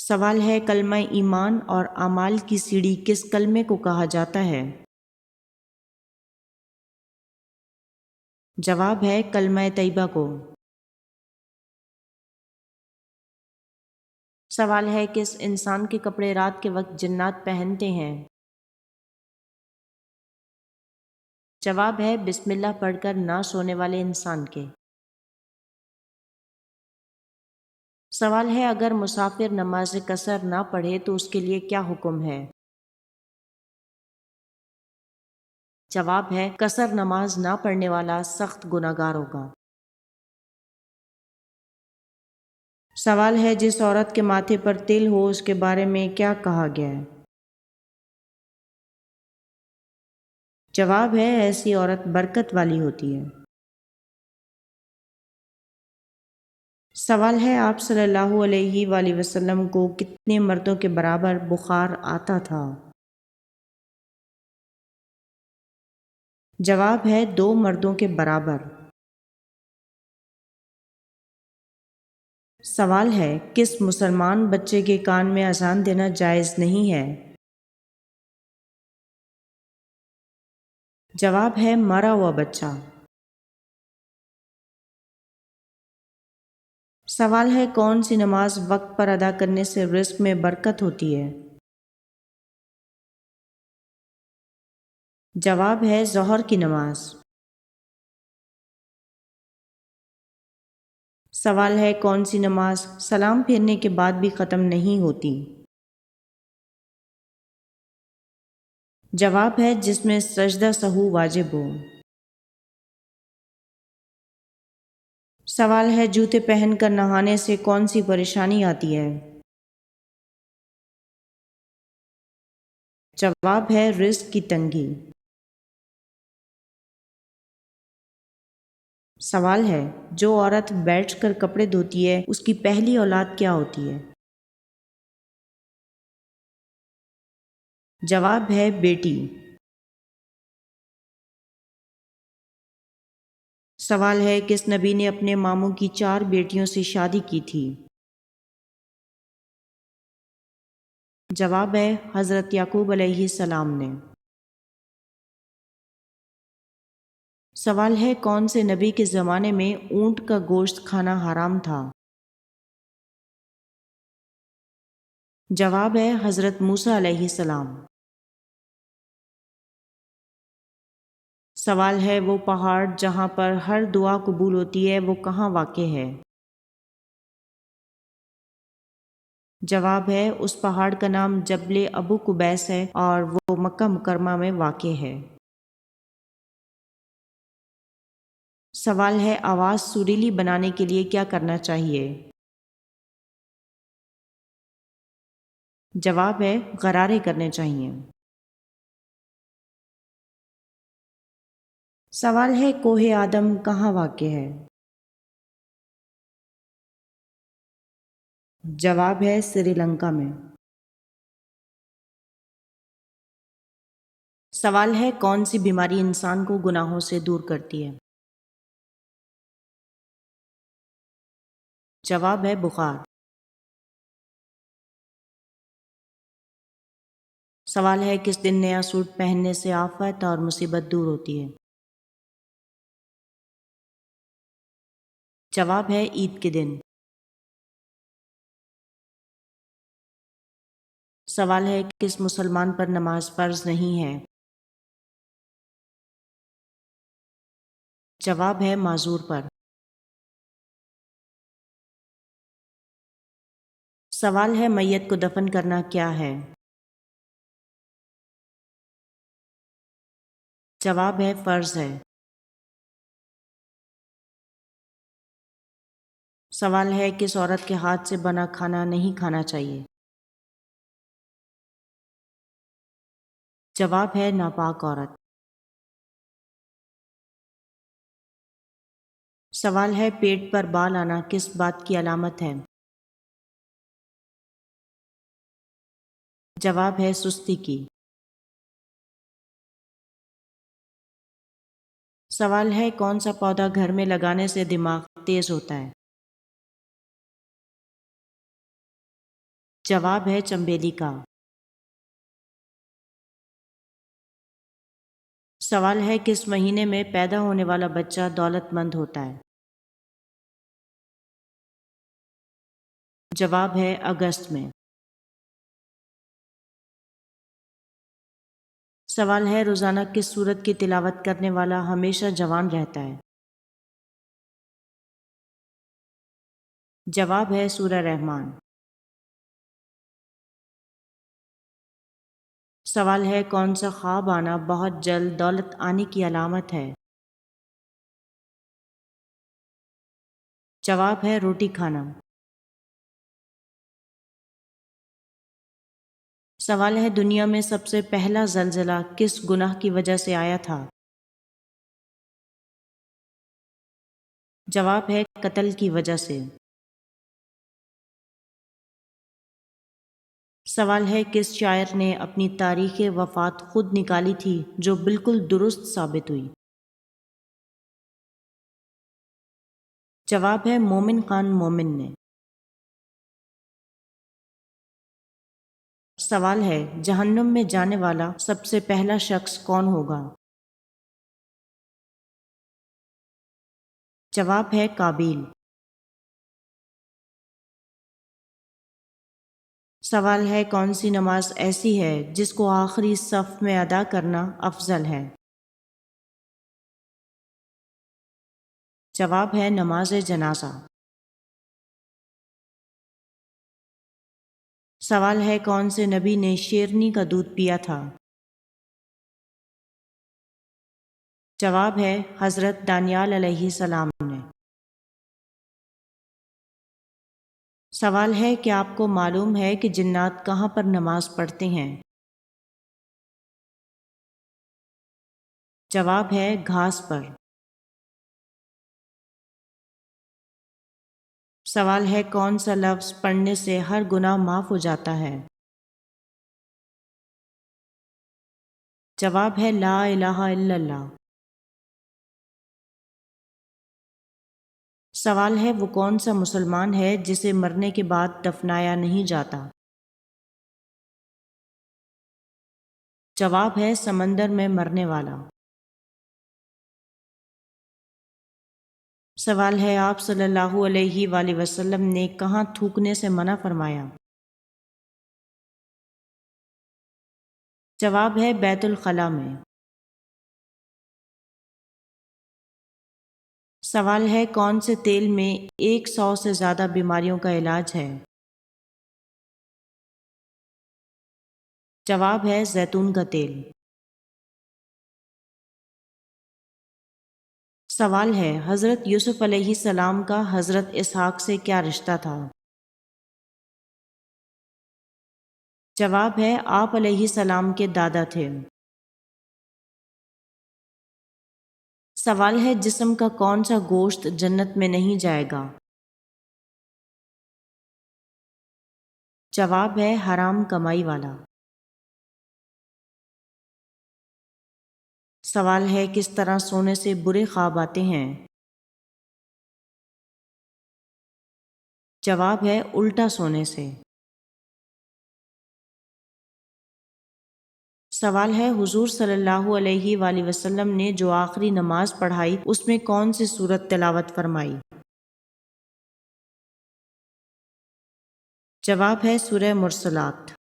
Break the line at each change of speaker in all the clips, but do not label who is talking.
سوال ہے کلمہ ایمان اور اعمال کی سیڑھی کس کلمے کو کہا جاتا ہے؟ جواب ہے کلمہ طیبہ کو۔ سوال ہے کس انسان کے کپڑے رات کے وقت جنات پہنتے ہیں؟ جواب ہے بسم اللہ پڑھ کر نہ سونے والے انسان کے۔ سوال ہے اگر مسافر نماز قصر نہ پڑھے تو اس کے لیے کیا حکم ہے؟ جواب ہے قصر نماز نہ پڑھنے والا سخت گناہگار ہوگا۔ سوال ہے جس عورت کے ماتھے پر تل ہو اس کے بارے میں کیا کہا گیا ہے؟ جواب ہے ایسی عورت برکت والی ہوتی ہے۔ سوال ہے آپ صلی اللہ علیہ وآلہ وسلم کو کتنے مردوں کے برابر بخار آتا تھا؟ جواب ہے 2 مردوں کے برابر۔ سوال ہے کس مسلمان بچے کے کان میں اذان دینا جائز نہیں ہے؟ جواب ہے مرا ہوا بچہ۔ سوال ہے کون سی نماز وقت پر ادا کرنے سے رزق میں برکت ہوتی ہے؟ جواب ہے ظہر کی نماز۔ سوال ہے کون سی نماز سلام پھیرنے کے بعد بھی ختم نہیں ہوتی؟ جواب ہے جس میں سجدہ سہو واجب ہو۔ سوال ہے جوتے پہن کر نہانے سے کون سی پریشانی آتی ہے؟ جواب ہے رزق کی تنگی۔ سوال ہے جو عورت بیٹھ کر کپڑے دھوتی ہے اس کی پہلی اولاد کیا ہوتی ہے؟ جواب ہے بیٹی۔ سوال ہے کس نبی نے اپنے ماموں کی 4 بیٹیوں سے شادی کی تھی؟ جواب ہے حضرت یعقوب علیہ السلام نے۔ سوال ہے کون سے نبی کے زمانے میں اونٹ کا گوشت کھانا حرام تھا؟ جواب ہے حضرت موسیٰ علیہ السلام۔ سوال ہے وہ پہاڑ جہاں پر ہر دعا قبول ہوتی ہے وہ کہاں واقع ہے؟ جواب ہے اس پہاڑ کا نام جبل ابو قبیس ہے اور وہ مکہ مکرمہ میں واقع ہے۔ سوال ہے آواز سریلی بنانے کے لیے کیا کرنا چاہیے؟ جواب ہے غرارے کرنے چاہیے۔ سوال ہے کوہ آدم کہاں واقع ہے؟ جواب ہے سری لنکا میں۔ سوال ہے کون سی بیماری انسان کو گناہوں سے دور کرتی ہے؟ جواب ہے بخار۔ سوال ہے کس دن نیا سوٹ پہننے سے آفت اور مصیبت دور ہوتی ہے؟ جواب ہے عید کے دن۔ سوال ہے کس مسلمان پر نماز فرض نہیں ہے؟ جواب ہے معذور پر۔ سوال ہے میت کو دفن کرنا کیا ہے؟ جواب ہے فرض ہے۔ سوال ہے کس عورت کے ہاتھ سے بنا کھانا نہیں کھانا چاہیے؟ جواب ہے ناپاک عورت۔ سوال ہے پیٹ پر بال آنا کس بات کی علامت ہے؟ جواب ہے سستی کی۔ سوال ہے کون سا پودا گھر میں لگانے سے دماغ تیز ہوتا ہے؟ جواب ہے چمبیلی کا۔ سوال ہے کس مہینے میں پیدا ہونے والا بچہ دولت مند ہوتا ہے؟ جواب ہے اگست میں۔ سوال ہے روزانہ کس سورت کی تلاوت کرنے والا ہمیشہ جوان رہتا ہے؟ جواب ہے سورہ رحمان۔ سوال ہے کون سا خواب آنا بہت جلد دولت آنے کی علامت ہے؟ جواب ہے روٹی کھانا۔ سوال ہے دنیا میں سب سے پہلا زلزلہ کس گناہ کی وجہ سے آیا تھا؟ جواب ہے قتل کی وجہ سے۔ سوال ہے کس شاعر نے اپنی تاریخ وفات خود نکالی تھی جو بالکل درست ثابت ہوئی؟ جواب ہے مومن خان مومن نے۔ سوال ہے جہنم میں جانے والا سب سے پہلا شخص کون ہوگا؟ جواب ہے قابیل۔ سوال ہے کون سی نماز ایسی ہے جس کو آخری صف میں ادا کرنا افضل ہے؟ جواب ہے نماز جنازہ۔ سوال ہے کون سے نبی نے شیرنی کا دودھ پیا تھا؟ جواب ہے حضرت دانیال علیہ السلام نے۔ سوال ہے کہ آپ کو معلوم ہے کہ جنات کہاں پر نماز پڑھتے ہیں؟ جواب ہے گھاس پر۔ سوال ہے کون سا لفظ پڑھنے سے ہر گناہ معاف ہو جاتا ہے؟ جواب ہے لا الہ الا اللہ۔ سوال ہے وہ کون سا مسلمان ہے جسے مرنے کے بعد دفنایا نہیں جاتا؟ جواب ہے سمندر میں مرنے والا۔ سوال ہے آپ صلی اللہ علیہ وآلہ وسلم نے کہاں تھوکنے سے منع فرمایا؟ جواب ہے بیت الخلاء میں۔ سوال ہے کون سے تیل میں 100 سے زیادہ بیماریوں کا علاج ہے؟ جواب ہے زیتون کا تیل۔ سوال ہے حضرت یوسف علیہ السلام کا حضرت اسحاق سے کیا رشتہ تھا؟ جواب ہے آپ علیہ السلام کے دادا تھے۔ سوال ہے جسم کا کون سا گوشت جنت میں نہیں جائے گا؟ جواب ہے حرام کمائی والا۔ سوال ہے کس طرح سونے سے برے خواب آتے ہیں؟ جواب ہے الٹا سونے سے۔ سوال ہے حضور صلی اللہ علیہ وآلہ وسلم نے جو آخری نماز پڑھائی اس میں کون سی سورت تلاوت فرمائی؟ جواب ہے سورہ مرسلات۔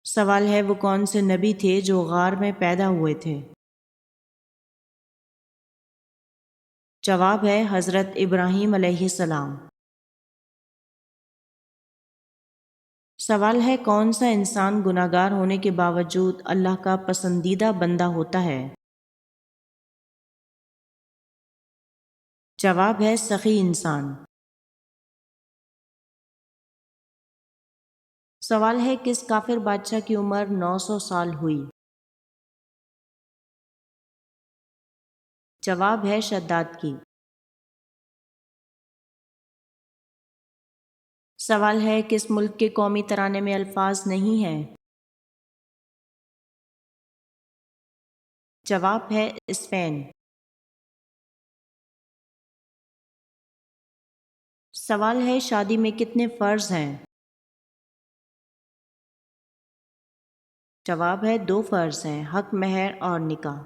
سوال ہے وہ کون سے نبی تھے جو غار میں پیدا ہوئے تھے؟ جواب ہے حضرت ابراہیم علیہ السلام۔ سوال ہے کون سا انسان گناہگار ہونے کے باوجود اللہ کا پسندیدہ بندہ ہوتا ہے؟ جواب ہے سخی انسان۔ سوال ہے کس کافر بادشاہ کی عمر 900 سال ہوئی؟ جواب ہے شداد کی۔ سوال ہے کس ملک کے قومی ترانے میں الفاظ نہیں ہیں؟ جواب ہے اسپین۔ سوال ہے شادی میں کتنے فرض ہیں؟ جواب ہے 2 فرض ہیں، حق مہر اور نکاح۔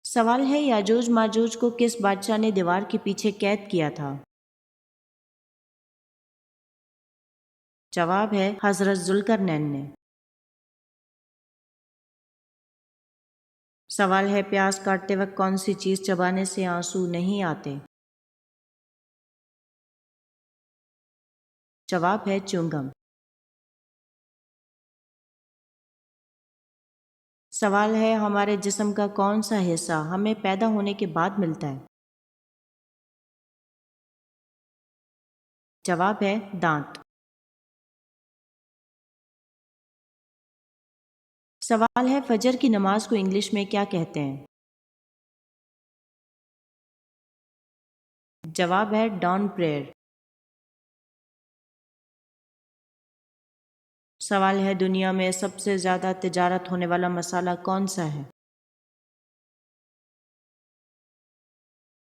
سوال ہے یاجوج ماجوج کو کس بادشاہ نے دیوار کے پیچھے قید کیا تھا؟ جواب ہے حضرت ذوالقرنین نے۔ سوال ہے پیاز کاٹتے وقت کون سی چیز چبانے سے آنسو نہیں آتے؟ جواب ہے چنگم۔ سوال ہے ہمارے جسم کا کون سا حصہ ہمیں پیدا ہونے کے بعد ملتا ہے؟ جواب ہے دانت۔ سوال ہے فجر کی نماز کو انگلش میں کیا کہتے ہیں؟ جواب ہے ڈان پریئر۔ سوال ہے دنیا میں سب سے زیادہ تجارت ہونے والا مسالہ کون سا ہے؟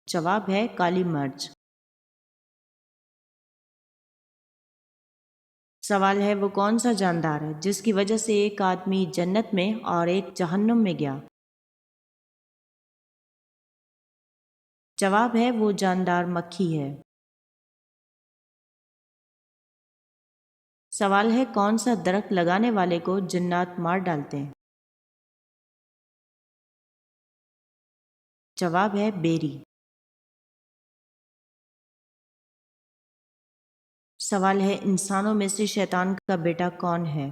جواب ہے کالی مرچ۔ سوال ہے وہ کون سا جاندار ہے جس کی وجہ سے ایک آدمی جنت میں اور ایک جہنم میں گیا؟ جواب ہے وہ جاندار مکھی ہے۔ سوال ہے کون سا درخت لگانے والے کو جنات مار ڈالتے ہیں؟ جواب ہے بیری۔ سوال ہے انسانوں میں سے شیطان کا بیٹا کون ہے؟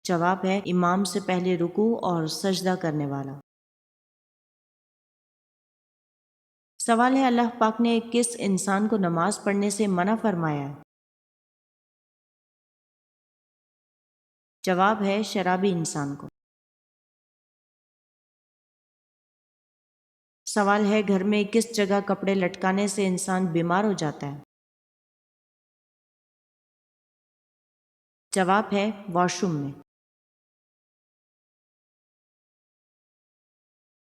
جواب ہے امام سے پہلے رکوع اور سجدہ کرنے والا۔ سوال ہے اللہ پاک نے کس انسان کو نماز پڑھنے سے منع فرمایا ہے؟ جواب ہے شرابی انسان کو۔ سوال ہے گھر میں کس جگہ کپڑے لٹکانے سے انسان بیمار ہو جاتا ہے؟ جواب ہے واش روم میں۔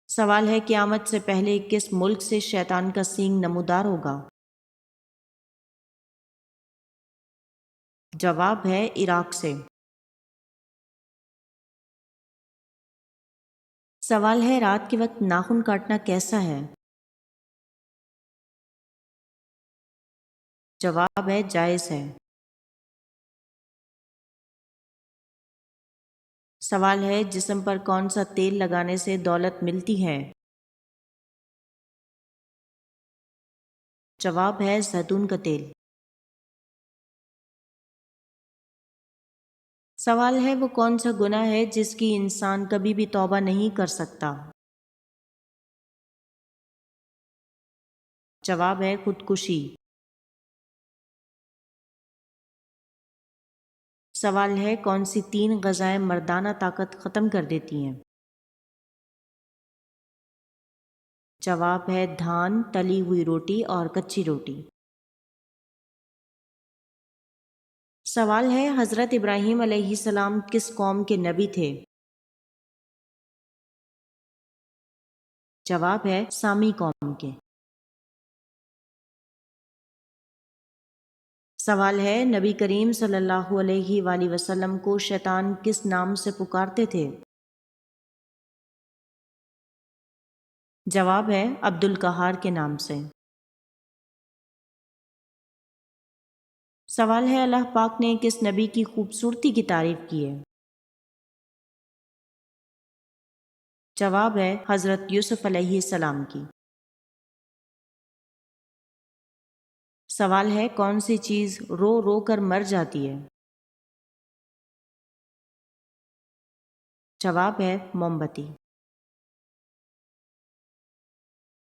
سوال ہے قیامت سے پہلے کس ملک سے شیطان کا سینگ نمودار ہوگا؟ جواب ہے عراق سے۔ سوال ہے رات کے وقت ناخن کاٹنا کیسا ہے؟ جواب ہے جائز ہے۔ سوال ہے جسم پر کون سا تیل لگانے سے دولت ملتی ہے؟ جواب ہے زیتون کا تیل۔ سوال ہے وہ کون سا گناہ ہے جس کی انسان کبھی بھی توبہ نہیں کر سکتا؟ جواب ہے خودکشی۔ سوال ہے کون سی 3 غذائیں مردانہ طاقت ختم کر دیتی ہیں؟ جواب ہے دھان، تلی ہوئی روٹی اور کچی روٹی۔ سوال ہے حضرت ابراہیم علیہ السلام کس قوم کے نبی تھے؟ جواب ہے سامی قوم کے۔ سوال ہے نبی کریم صلی اللہ علیہ وآلہ وسلم کو شیطان کس نام سے پکارتے تھے؟ جواب ہے عبد القہار کے نام سے۔ سوال ہے اللہ پاک نے کس نبی کی خوبصورتی کی تعریف کی ہے؟ جواب ہے حضرت یوسف علیہ السلام کی۔ سوال ہے کون سی چیز رو رو کر مر جاتی ہے؟ جواب ہے موم بتی۔